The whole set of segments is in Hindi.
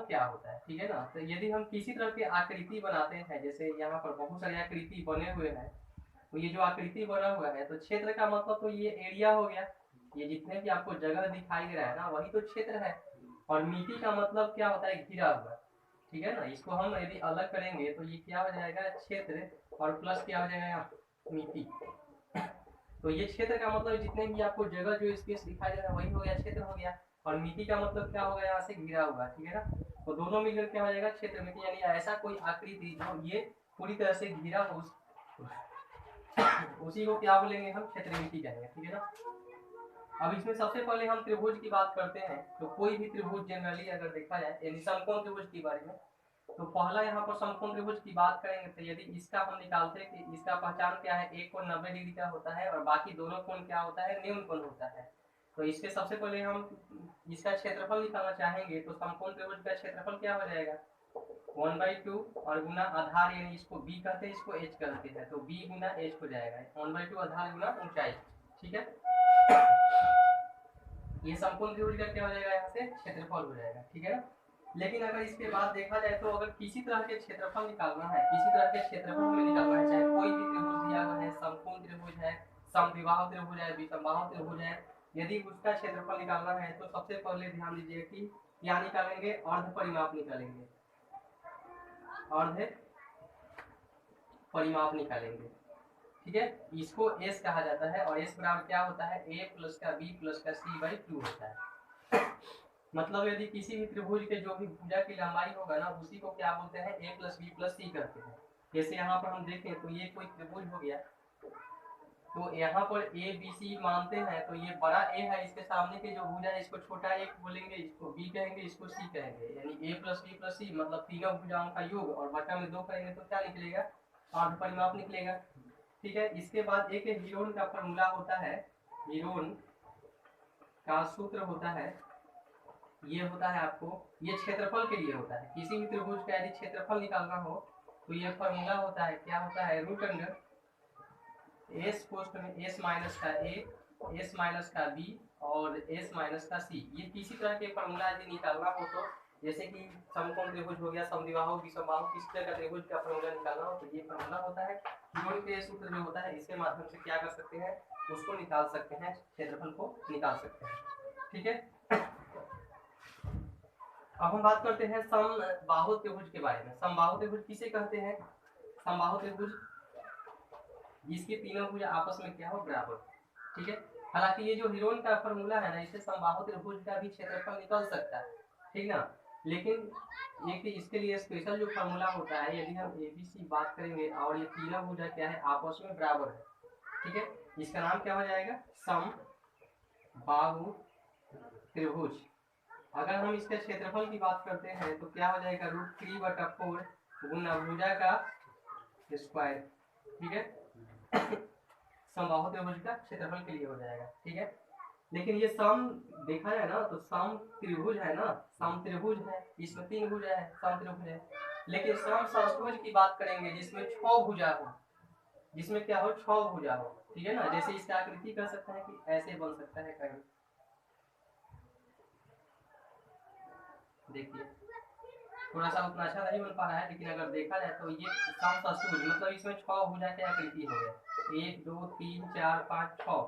क्या होता है, ठीक है ना। तो यदि हम किसी तरह की आकृति बनाते हैं, जैसे यहाँ पर बहुत सारी आकृति बने हुए हैं, तो ये जो आकृति बना हुआ है तो क्षेत्र का मतलब तो ये एरिया हो गया, ये जितने भी आपको जगह दिखाई दे रहा है ना वही तो क्षेत्र है। और मिट्टी का मतलब क्या होता है, घिरा हुआ, ठीक है ना। इसको हम यदि अलग करेंगे तो ये क्या हो जाएगा, क्षेत्र, और प्लस क्या हो जाएगा यहाँ, मिट्टी। तो ये क्षेत्र का मतलब जितने भी आपको जगह जो स्पेस दिखाई दे रहा है वही हो गया, क्षेत्र हो गया। और मिट्टी का मतलब क्या होगा, यहाँ से घिरा हुआ, ठीक है ना। तो दोनों मिलकर क्या हो जाएगा, क्षेत्र मिट्टी, यानी ऐसा कोई आकृति जो ये पूरी तरह से घिरा हो, उसी को क्या बोलेंगे हम, क्षेत्र मिट्टी कहेंगे, ठीक है ना। अब इसमें सबसे पहले हम त्रिभुज की बात करते हैं। तो कोई भी त्रिभुज जनरली अगर देखा जाए, यानी समकोण त्रिभुज के बारे में, तो पहला यहाँ पर समकोण त्रिभुज की बात करेंगे। तो यदि इसका हम निकालते हैं कि इसका पहचान क्या है, एक कोण 90 डिग्री का होता है और बाकी दोनों कोण क्या होता है, न्यून कोण होता है। तो इसके सबसे पहले हम इसका क्षेत्रफल निकालना चाहेंगे, तो समकोण त्रिभुज का क्षेत्रफल क्या हो जाएगा, 1/2 और गुना आधार, यानी इसको बी कहते हैं, इसको एच कहते हैं, तो बी गुना एच हो जाएगा, 1/2 आधार गुना ऊंचाई, ठीक है। ये समकोण त्रिभुज का क्या हो जाएगा, यहाँ से क्षेत्रफल हो जाएगा, ठीक है। लेकिन अगर इसके बाद देखा जाए तो अगर किसी तरह के क्षेत्रफल निकालना है, किसी तरह के क्षेत्रफल हमें निकालना है, चाहे कोई भी त्रिभुज दिया हुआ है, समकोण त्रिभुज है, समद्विबाहु त्रिभुज है, विषमबाहु त्रिभुज है, यदि उसका क्षेत्रफल निकालना है तो सबसे पहले ध्यान दीजिए कि क्या निकालेंगे, अर्ध परिमाप निकालेंगे, अर्ध परिमाप निकालेंगे, ठीक है। इसको एस कहा जाता है और एस बराबर क्या होता है, ए प्लस का बी प्लस का सी बाई 2 होता है। मतलब यदि किसी भी त्रिभुज के जो भी भुजा की लंबाई होगा ना उसी को क्या बोलते हैं, ए प्लस बी प्लस सी करते हैं। जैसे यहाँ पर हम देखें तो ये कोई त्रिभुज हो गया, तो यहाँ पर ए बी सी मानते हैं, तो ये बड़ा ए है, इसके सामने के जो भुजा है इसको छोटा ए बोलेंगे, इसको बी कहेंगे, इसको सी कहेंगे, यानी ए प्लस बी प्लस सी मतलब तीनों भुजाओं का योग, और बटा में 2 करेंगे तो क्या निकलेगा, अर्ध परिमाप निकलेगा, ठीक है। इसके बाद एक हीरोन का फॉर्मूला होता है, हीरोन का सूत्र होता है, ये होता है आपको, ये क्षेत्रफल के लिए होता है। किसी भी त्रिभुज का यदि क्षेत्रफल निकालना हो तो ये फॉर्मूला होता है, क्या होता है, रूट अंडर एस पोस्ट में एस माइनस का ए, एस माइनस का बी और एस माइनस का सी। ये किसी तरह के फॉर्मूला यदि निकालना हो तो, जैसे कि समकोण त्रिभुज हो गया, समद्विबाहु, विषमबाहु, किसी तरह का त्रिभुज का फॉर्मूला निकालना हो तो ये फॉर्मूला होता है। हीरोन के सूत्र जो होता है इसके माध्यम से क्या कर सकते हैं, उसको निकाल सकते हैं, क्षेत्रफल को निकाल सकते हैं, ठीक है। अब हम बात करते हैं समबाहु त्रिभुज के बारे में। समबाहु त्रिभुज किसे कहते हैं, समबाहु त्रिभुज जिसके तीनों भुज आपस में क्या हो, बराबर, ठीक है। हालांकि ये जो हीरोन का फॉर्मूला है ना, इससे समबाहु त्रिभुज का भी क्षेत्रफल निकल सकता है, ठीक ना। लेकिन एक इसके लिए स्पेशल जो फॉर्मूला होता है, यदि हम ए बी सी बात करेंगे और ये तीनों भुजा क्या है, आपस में बराबर है, ठीक है, इसका नाम क्या हो जाएगा, समबाहु त्रिभुज। अगर हम इसके क्षेत्रफल की बात करते हैं तो क्या हो जाएगा, √3/4 गुना भुजा का स्क्वायर, ठीक है। समबाहु त्रिभुज का क्षेत्रफल के लिए हो जाएगा, ठीक है। लेकिन ये सम देखा जाए ना तो सम त्रिभुज है ना, सम त्रिभुज है, इसमें 3 भुजा है, सम त्रिभुज है। लेकिन सम षष्ठभुज की बात करेंगे जिसमें 6 भुजा हो, जिसमें क्या हो, 6 भुजा हो, ठीक है ना। जैसे इसका आकृति कर सकते हैं कि ऐसे बन सकता है कहीं, देखिए थोड़ा सा उतना अच्छा नहीं बन पा रहा है, लेकिन अगर देखा जाए तो ये सम षष्ठभुज मतलब इसमें 6 भुजा की आकृति हो गया, 1 2 3 4 5 6,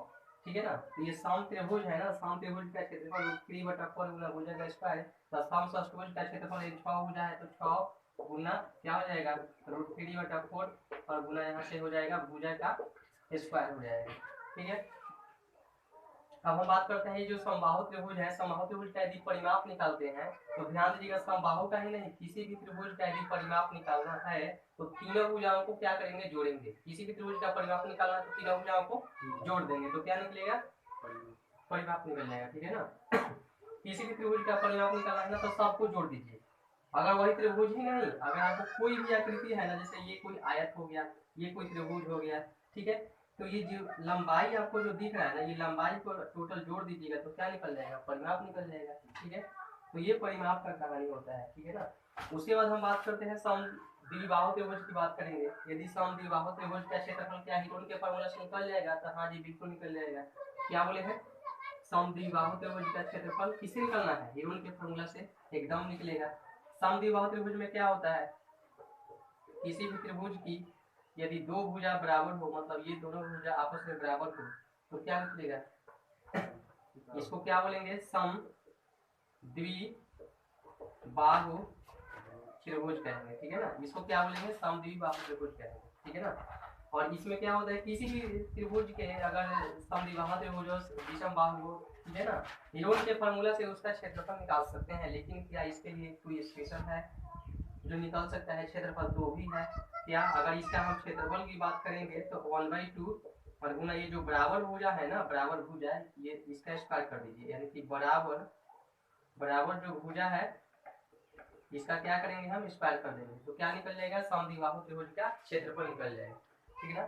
ठीक है ना। तो ये सम त्रिभुज है ना, सम त्रिभुज का क्षेत्रफल √3/4 गुना भुजा का स्क्वायर, तो सम षष्ठभुज का क्षेत्रफल 6 भुजा है तो 6 गुना क्या हो जाएगा, √3/4 और गुना यहाँ से हो जाएगा भुजा का स्क्वायर हो जाएगा, ठीक है। अब हम बात करते हैं जो समबाहु त्रिभुज है, समबाहु त्रिभुज का यदि परिमाप निकालते हैं तो ध्यान दीजिएगा, समबाहु का ही नहीं किसी भी त्रिभुज का यदि परिमाप निकालना है तो तीनों भुजाओं को क्या करेंगे, जोड़ेंगे। किसी भी त्रिभुज का परिमाप निकालना है तो तीनों भुजाओं को जोड़ देंगे, तो क्या निकलेगा, परिमाप निकल जाएगा, ठीक है ना। किसी भी त्रिभुज का परिमाप निकालना है ना तो सबको जोड़ दीजिए। अगर वही त्रिभुज ही नहीं, अगर आपको कोई भी आकृति है ना, जैसे ये कोई आयत हो गया, ये कोई त्रिभुज हो गया, ठीक है, तो ये जो लंबाई आपको जो दिख रहा है ना, ये लंबाई को टोटल जोड़ दीजिएगा तो क्या निकल जाएगा, परिमाप निकल जाएगा, ठीक है। तो ये परिमाप का कहानी होता है, ठीक है ना। उसके बाद हम बात करते हैं समद्विबाहु त्रिभुज की बात करेंगे। यदि समद्विबाहु त्रिभुज का क्षेत्रफल क्या हीरोन के फॉर्मूला से निकल जाएगा, तो हाँ जी बिल्कुल निकल जाएगा। क्या बोले हैं, समद्विबाहु त्रिभुज का क्षेत्रफल किससे निकलना है, हीरोन के फॉर्मूला से एकदम निकलेगा। समद्विबाहु त्रिभुज में क्या होता है, किसी भी त्रिभुज की यदि दो भुजा बराबर हो, मतलब ये दोनों भुजा आपस में बराबर हो, तो क्या निकलेगा, इसको क्या बोलेंगे, समद्विबाहु त्रिभुज कहेंगे, ठीक है ना। इसको क्या बोलेंगे, समद्विबाहु त्रिभुज कहेंगे, ठीक है ना। और इसमें क्या होता है, किसी भी त्रिभुज के अगर समद्विबाहु त्रिभुज हो, विषमबाहु हो, ठीक है ना, यूरोन के फार्मूला से उसका क्षेत्रफल निकाल सकते हैं, लेकिन क्या इसके लिए कोई स्पेशल है जो निकाल सकता है क्षेत्रफल, तो भी है क्या, अगर इसका हम क्षेत्रफल की बात करेंगे तो 1/2 और गुना ये जो बराबर भुजा है ना, बराबर भुजा ये इसका स्क्वायर कर दीजिए, यानी कि बराबर जो भुजा है इसका क्या करेंगे हम, स्क्वायर कर देंगे, तो क्या निकल जाएगा, समद्विबाहु त्रिभुज का क्षेत्रफल निकल जाएगा, ठीक है ना।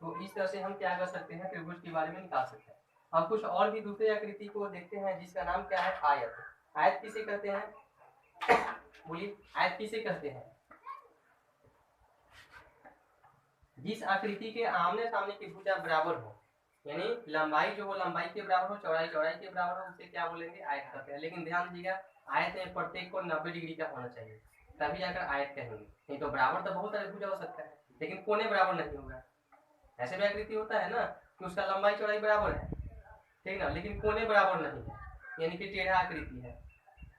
तो इस तरह से हम क्या कर सकते हैं, त्रिभुज के बारे में निकाल सकते हैं। अब कुछ और भी दूसरे आकृति को देखते हैं जिसका नाम क्या है, आयत। आयत किसे कहते हैं, बोलिए, आयत किसे कहते हैं, जिस आकृति के आमने सामने की भुजा बराबर हो, यानी लंबाई जो हो लंबाई के बराबर हो, चौड़ाई चौड़ाई के बराबर हो, उसे क्या बोलेंगे, आयत कहते हैं। लेकिन ध्यान दीजिएगा, आयत में प्रत्येक को 90 डिग्री का होना चाहिए, तभी जाकर आयत कहेंगे, नहीं तो बराबर तो बहुत सारे भुजा हो सकता है लेकिन कोने बराबर नहीं होगा। ऐसे भी आकृति होता है ना कि उसका लंबाई चौड़ाई बराबर है, ठीक ना, लेकिन कोने बराबर नहीं है, यानी कि टेढ़ा आकृति है,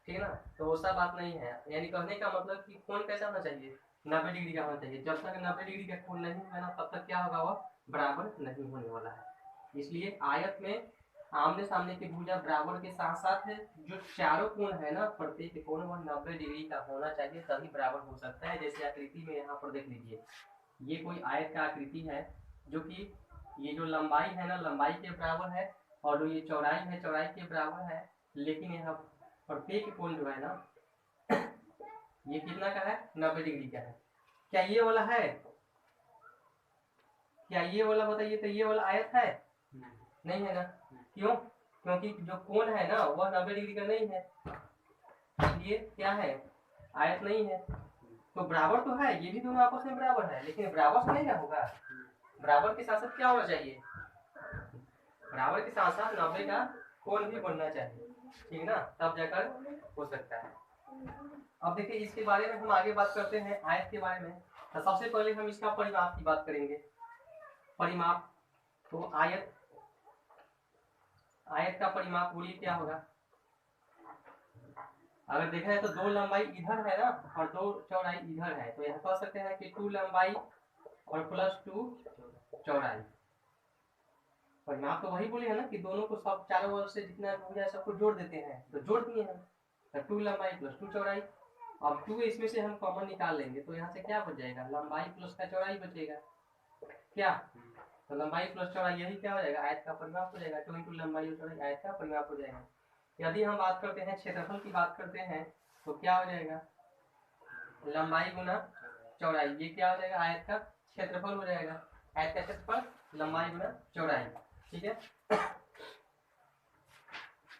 ठीक है ना। तो वैसा बात नहीं है, यानी कहने का मतलब कि कोण कैसा होना चाहिए, 90 डिग्री का होना चाहिए। जब तक 90 डिग्री का कोण नहीं होगा ना, तब तक क्या होगा, वह बराबर नहीं होने वाला है। इसलिए आयत में आमने सामने की भुजा बराबर के साथ साथ जो चारों कोण है ना, प्रत्येक कोण वह 90 डिग्री का होना चाहिए, तभी बराबर हो सकता है। जैसे आकृति में यहाँ पर देख लीजिए, ये कोई आयत का आकृति है, जो कि ये जो लंबाई है ना, लंबाई के बराबर है, और जो ये चौड़ाई है, चौड़ाई के बराबर है, लेकिन यहाँ प्रत्येक कोण जो है ना, ये कितना का है, 90 डिग्री का है। क्या ये वाला है, क्या ये वाला बताइए, तो ये वाला आयत है, नहीं है ना, क्यों, क्योंकि जो कोण है ना वह 90 डिग्री का नहीं है, इसलिए क्या है, आयत नहीं है। तो बराबर तो है, ये भी दोनों आपस में बराबर है, लेकिन बराबर से नहीं ना होगा, बराबर के साथ साथ क्या होना चाहिए, बराबर के साथ साथ 90 का कोण भी बनना चाहिए, ठीक है ना, तब जाकर हो सकता है। अब देखिए, इसके बारे में हम आगे बात करते हैं, आयत के बारे में। तो सबसे पहले हम इसका परिमाप की बात करेंगे। परिमाप, तो आयत का परिमाप बोलिए क्या होगा। अगर देखा जाए तो दो लंबाई इधर है ना और दो चौड़ाई इधर है, तो यहाँ कह सकते हैं कि 2 लंबाई और +2 चौड़ाई। परिमाप तो वही बोले है ना कि दोनों को सब चारों ओर से जितना भुजा सबको जोड़ देते हैं, तो जोड़ दिए हैं, तो 2 लंबाई +2 चौड़ाई। अब 2 इसमें से हम कॉमन निकाल लेंगे, तो यहाँ से क्या बच जाएगा, लंबाई प्लस का चौड़ाई बचेगा, क्या, तो लंबाई प्लस चौड़ाई, यही क्या हो जाएगा, आयत का परिमाप हो जाएगा। 2 × लंबाई और चौड़ाई आयत का परिमाप हो जाएगा। यदि हम बात करते हैं क्षेत्रफल की बात करते हैं, तो क्या हो जाएगा, लंबाई गुना चौड़ाई, ये क्या हो जाएगा, आयत का क्षेत्रफल हो जाएगा। आयत का क्षेत्रफल लंबाई गुना चौड़ाई, ठीक है।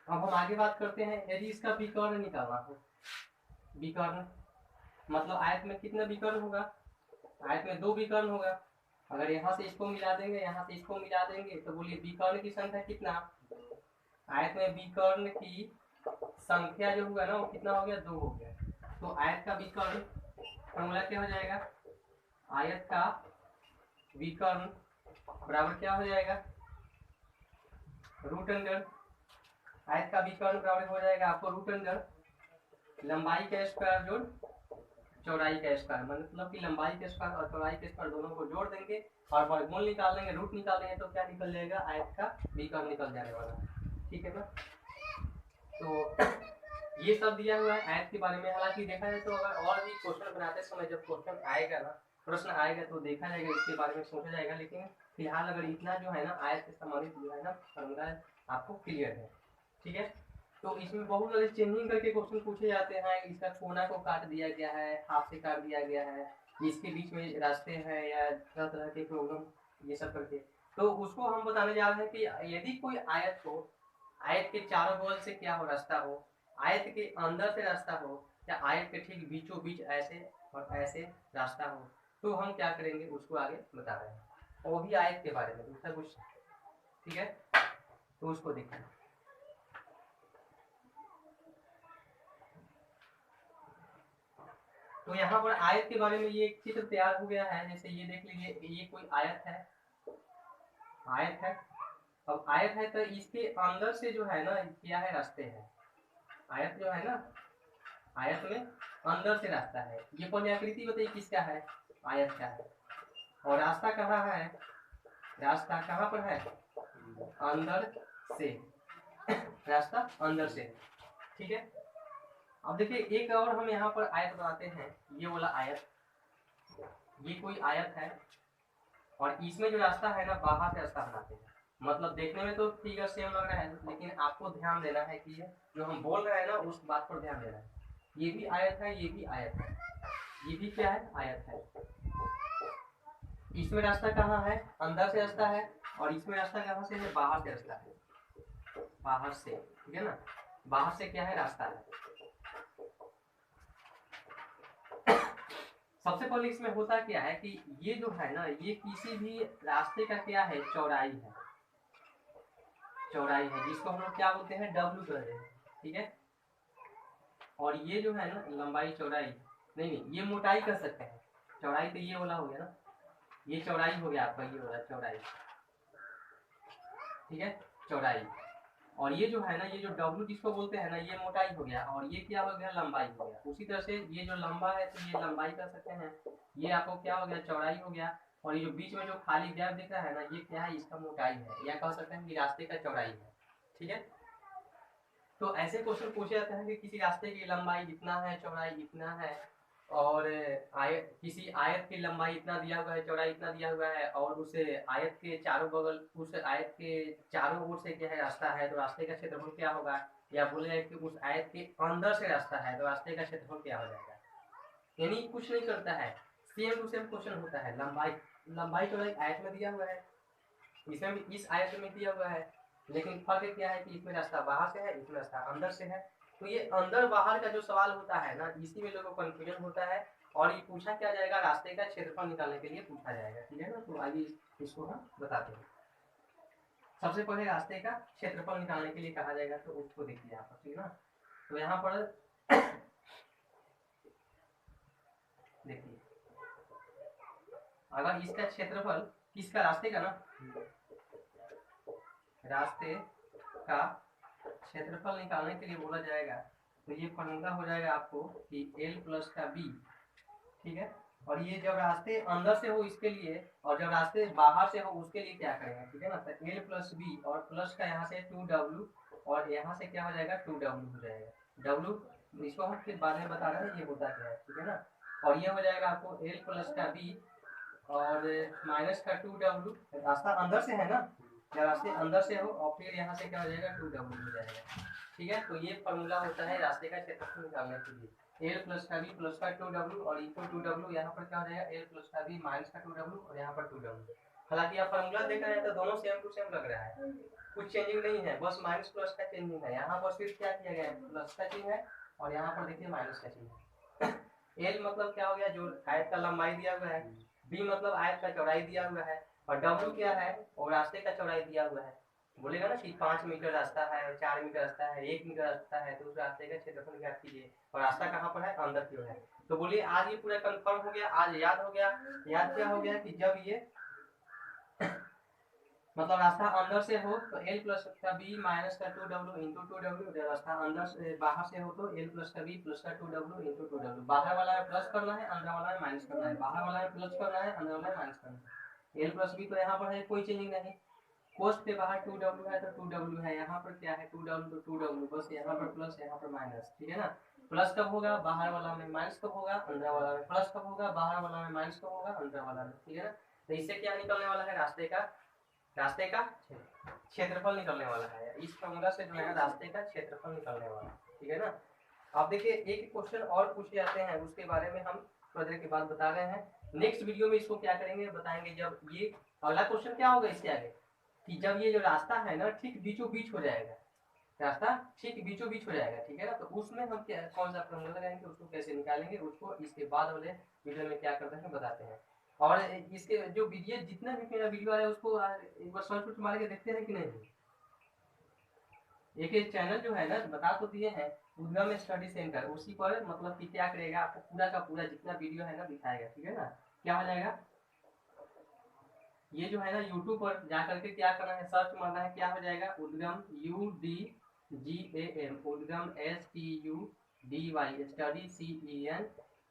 अब हम आगे बात करते हैं, यदि इसका विकर्ण निकालना हो, विकर्ण मतलब आयत में कितना विकर्ण होगा, आयत में 2 विकर्ण होगा। अगर यहाँ से इसको मिला देंगे, यहाँ से इसको मिला देंगे, तो बोलिए विकर्ण की संख्या कितना, आयत में विकर्ण की संख्या जो होगा ना वो कितना हो गया, 2 हो गया। तो आयत का विकर्ण फॉर्मूला क्या हो जाएगा, आयत का विकर्ण बराबर क्या हो जाएगा, √अंडर, आयत का विकर्ण बराबर हो जाएगा आपको √अंडर लंबाई का स्क्वायर जोड़ चौड़ाई का स्क्वायर, मतलब कि लंबाई के स्क्वायर और चौड़ाई के स्क्वायर दोनों को जोड़ देंगे और वर्गमूल निकाल देंगे, रूट निकाल देंगे, तो क्या निकल जाएगा, आयत का विकर्ण निकल जाने वाला, ठीक है ना। तो ये सब दिया हुआ है आयत के बारे में। हालांकि देखा जाए तो अगर और भी क्वेश्चन बनाते समय जब क्वेश्चन आएगा ना, प्रश्न आएगा, तो देखा जाएगा, इसके बारे में सोचा जाएगा, लेकिन फिलहाल अगर इतना जो है ना आयत से संबंधित जो है ना फॉर्मूला आपको क्लियर है, ठीक है। तो इसमें बहुत सारे चेंजिंग करके क्वेश्चन पूछे जाते हैं, इसका कोना को काट दिया गया है, हाफ से काट दिया गया है, इसके बीच में रास्ते हैं या तरह तरह के प्रॉब्लम, ये सब करके, तो उसको हम बताने जा रहे हैं कि यदि कोई आयत हो, आयत के चारों बगल से क्या हो, रास्ता हो, आयत के अंदर से रास्ता हो, या आयत के ठीक बीचों बीच ऐसे और ऐसे रास्ता हो, तो हम क्या करेंगे उसको आगे बता रहे हैं, वो भी आयत के बारे में दूसरा कुछ, ठीक है। तो उसको देखिए, तो यहाँ पर आयत के बारे में ये एक चित्र तैयार हो गया है। जैसे ये देख लीजिए, ये कोई आयत है, आयत है। अब आयत है तो इसके अंदर से जो है ना क्या है, रास्ते हैं। आयत जो है ना, आयत में अंदर से रास्ता है। ये पहले आकृति बताइए किसका है, आयत का है। और रास्ता कहाँ है, रास्ता कहाँ पर है, अंदर से, रास्ता अंदर से, ठीक है। अब देखिए एक और हम यहाँ पर आयत बनाते हैं, ये वाला आयत, ये कोई आयत है और इसमें जो रास्ता है ना बाहर से रास्ता बनाते हैं। मतलब देखने में तो फिगर सेम लग रहा है, लेकिन आपको ध्यान देना है कि ये जो हम बोल रहे हैं ना उस बात पर ध्यान देना है। ये भी आयत है, ये भी आयत है, ये भी क्या है, आयत है। इसमें रास्ता कहाँ है, अंदर से रास्ता है, और इसमें रास्ता कहाँ से है, बाहर से रास्ता है, बाहर से, ठीक है ना। बाहर से क्या है, रास्ता है। सबसे पहले इसमें होता क्या है कि ये जो है ना, ये किसी भी रास्ते का क्या है, चौड़ाई है, चौड़ाई है, जिसको हम लोग क्या बोलते हैं, डब्ल्यू कहते हैं, ठीक है। और ये जो है ना लंबाई चौड़ाई, नहीं नहीं ये मोटाई कर सकते हैं। चौड़ाई तो ये वाला हो गया ना, ये चौड़ाई हो गया आपका, ये वाला चौड़ाई, ठीक है, चौड़ाई। और ये जो है ना, ये जो डब्ल्यू जिसको बोलते हैं ना, ये मोटाई हो गया, और ये क्या हो गया, लंबाई हो गया। उसी तरह से ये जो लंबा है तो ये लंबाई कर सकते हैं, ये आपको क्या हो गया, चौड़ाई हो गया। और ये जो बीच में जो खाली गैप दिख रहा है ना, ये क्या है, इसका मोटाई है, या कह सकते हैं कि रास्ते का चौड़ाई है, ठीक है। तो ऐसे क्वेश्चन पूछे जाते हैं कि किसी रास्ते की लंबाई इतना है, चौड़ाई इतना है, और आयत, किसी आयत की लंबाई इतना दिया हुआ है, चौड़ाई इतना दिया हुआ है, और उस आयत के चारों बगल, उस आयत के चारों ओर से क्या है, रास्ता है, तो रास्ते का क्षेत्रफल क्या होगा। या बोले कि उस आयत के अंदर से रास्ता है, तो रास्ते का क्षेत्रफल क्या हो जाएगा। यानी कुछ नहीं करता है, सेम टू सेम क्वेश्चन होता है। लंबाई, लंबाई चौड़ाई आयत में दिया हुआ है, इसमें भी इस आयत में दिया हुआ है, लेकिन फर्क क्या है कि इसमें रास्ता बाहर से है, इसमें रास्ता अंदर से है। तो ये अंदर बाहर का जो सवाल होता है ना, इसी में लोगों को कंफ्यूजन होता है। और ये पूछा क्या जाएगा, रास्ते का क्षेत्रफल निकालने के लिए पूछा जाएगा, ठीक है ना। तो आइए इसको हम बताते हैं। सबसे पहले रास्ते का क्षेत्रफल निकालने के लिए कहा जाएगा, तो उसको देखिए यहाँ पर, ठीक है ना। तो यहाँ पर देखिए, अगर इसका क्षेत्रफल, किसका, रास्ते का ना, रास्ते का क्षेत्रफल निकालने के लिए बोला जाएगा, तो ये फॉर्मूला हो जाएगा आपको कि L प्लस का B, ठीक है। और ये जब रास्ते अंदर से हो इसके लिए, और जब रास्ते बाहर से हो उसके लिए क्या करेंगे, ठीक है ना। तो L प्लस B, और प्लस का यहाँ से 2W, और यहाँ से क्या हो जाएगा, 2W हो जाएगा। W इसको हम फिर बाद में बता रहे हैं ये होता क्या है, ठीक है ना। और ये हो जाएगा आपको L प्लस का B और माइनस का 2W, रास्ता अंदर से है ना, या रास्ते अंदर से हो, और फिर यहाँ से क्या हो जाएगा, 2W हो जाएगा, ठीक है। तो ये फॉर्मूला होता है रास्ते का क्षेत्रफल निकालने के लिए। L प्लस का B प्लस का 2W, और इक्वल 2W, यहाँ पर क्या हो जाएगा, L प्लस का B माइनस का 2W, और यहाँ पर 2W। हालांकि आप फॉर्मूला देख रहे हैं तो दोनों सेम टू सेम लग रहा है, कुछ चेंजिंग नहीं है, बस माइनस प्लस का चेंजिंग है। यहाँ पर सिर्फ क्या किया गया है, प्लस का चिन्ह है, और यहाँ पर देखिए माइनस का चिन्ह है। L मतलब क्या हो गया, जो आयत का लंबाई दिया हुआ है, B मतलब आयत का चौड़ाई दिया हुआ है, और W क्या है, और रास्ते का चौड़ाई दिया हुआ है। बोलेगा ना कि 5 मीटर रास्ता है, 4 मीटर रास्ता है, 1 मीटर रास्ता है, तो उस रास्ते का क्षेत्रफल ज्ञात कीजिए। और रास्ता कहाँ पर है, अंदर की ओर है। तो बोलिए आज ये पूरा कंफर्म हो गया, आज याद हो गया। याद क्या हो गया कि जब ये मतलब रास्ता अंदर से हो तो L प्लस का B माइनस का 2W इंटू 2W, जब रास्ता अंदर से बाहर से हो तो L प्लस का B प्लस का 2W इंटू 2W। बाहर वाला में प्लस करना है, अंदर वाला में माइनस करना है, बाहर वाला में प्लस करना है, अंदर वाला में माइनस करना है। L प्लस B तो यहाँ पर है, कोई चेंजिंग नहीं। कोस के बाहर 2W है तो 2W है, यहाँ पर क्या है, 2W तो 2W, बस यहाँ पर प्लस यहाँ पर माइनस, ठीक है ना। प्लस कब होगा, बाहर वाला में, माइनस कब होगा, अंदर वाला में। प्लस कब होगा, बाहर वाला में, माइनस कब होगा, अंदर वाला में, ठीक है ना। तो इससे क्या निकलने वाला है, रास्ते का क्षेत्रफल निकलने वाला है। इस फॉर्मूला से जो है रास्ते का क्षेत्रफल निकलने वाला है, ठीक है ना। आप देखिए एक क्वेश्चन और पूछे जाते हैं, उसके बारे में हम थोड़ी देर के बाद बता रहे हैं। नेक्स्ट वीडियो में इसको क्या करेंगे बताएंगे, जब ये अगला क्वेश्चन क्या होगा इसके आगे, कि जब ये जो रास्ता है ना ठीक बीचों बीच हो जाएगा, रास्ता ठीक बीचों बीच हो जाएगा, ठीक है ना। तो उसमें हम क्या, कौन सा फॉर्मूला लगाएंगे, उसको कैसे निकालेंगे, उसको इसके बाद वाले वीडियो में क्या करते हैं बताते हैं। और इसके जो वीडियो, जितना भी मेरा वीडियो आ रहा है उसको एक बार सर्च वर्च मार के देखते हैं कि नहीं। एक चैनल जो है ना बता तो दिए हैं, उद्गम स्टडी सेंटर, उसी पर मतलब कि क्या करेगा, आपको पूरा का पूरा जितना वीडियो है ना दिखाएगा, ठीक है ना। क्या हो जाएगा, ये जो है ना यूट्यूब पर जा करके क्या करना है, सर्च मारना है, क्या हो जाएगा, उद्गम UDGAM, उद्गम STUDY, स्टडी CENTER,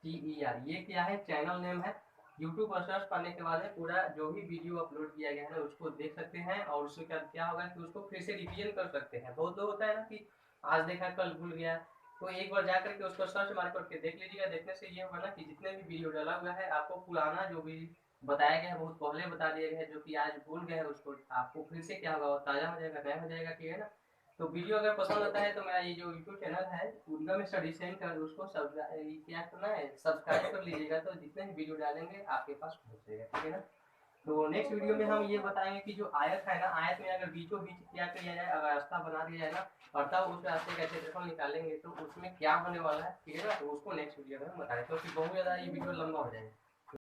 ये क्या है, चैनल नेम है। यूट्यूब पर सर्च करने के बाद है पूरा जो भी वीडियो अपलोड किया गया है ना उसको देख सकते हैं, और उससे क्या क्या होगा कि उसको फिर से रिवीजन कर सकते हैं। बहुत लोग होता है ना कि आज देखा कल भूल गया, तो एक बार जा करके उसको सर्च मार करके देख लीजिएगा। देखने से ये होगा ना कि जितने भी वीडियो डाला हुआ है आपको पुराना जो भी बताया गया है, बहुत पहले बता दिया गया है, जो कि आज भूल गए हैं उसको आपको फिर से क्या होगा, ताज़ा हो जाएगा, नया हो जाएगा, ठीक है ना। तो वीडियो अगर पसंद आता है तो मेरा ये जो यूट्यूब चैनल है उद्गम स्टडी सेंटर, उसको क्या करना है, सब्सक्राइब कर लीजिएगा, तो जितने भी वीडियो डालेंगे आपके पास पहुँचेगा, ठीक है ना। तो नेक्स्ट वीडियो में हम ये बताएंगे कि जो आयत है ना, आयत में अगर बीचों बीच क्या किया जाए, अगर रास्ता बना दिया जाए ना, और तब उस रास्ते का क्षेत्रफल निकालेंगे तो उसमें क्या होने वाला है, ठीक है ना। तो उसको नेक्स्ट वीडियो में हम बताएंगे, क्योंकि बहुत ज़्यादा ये वीडियो लंबा हो जाएगा।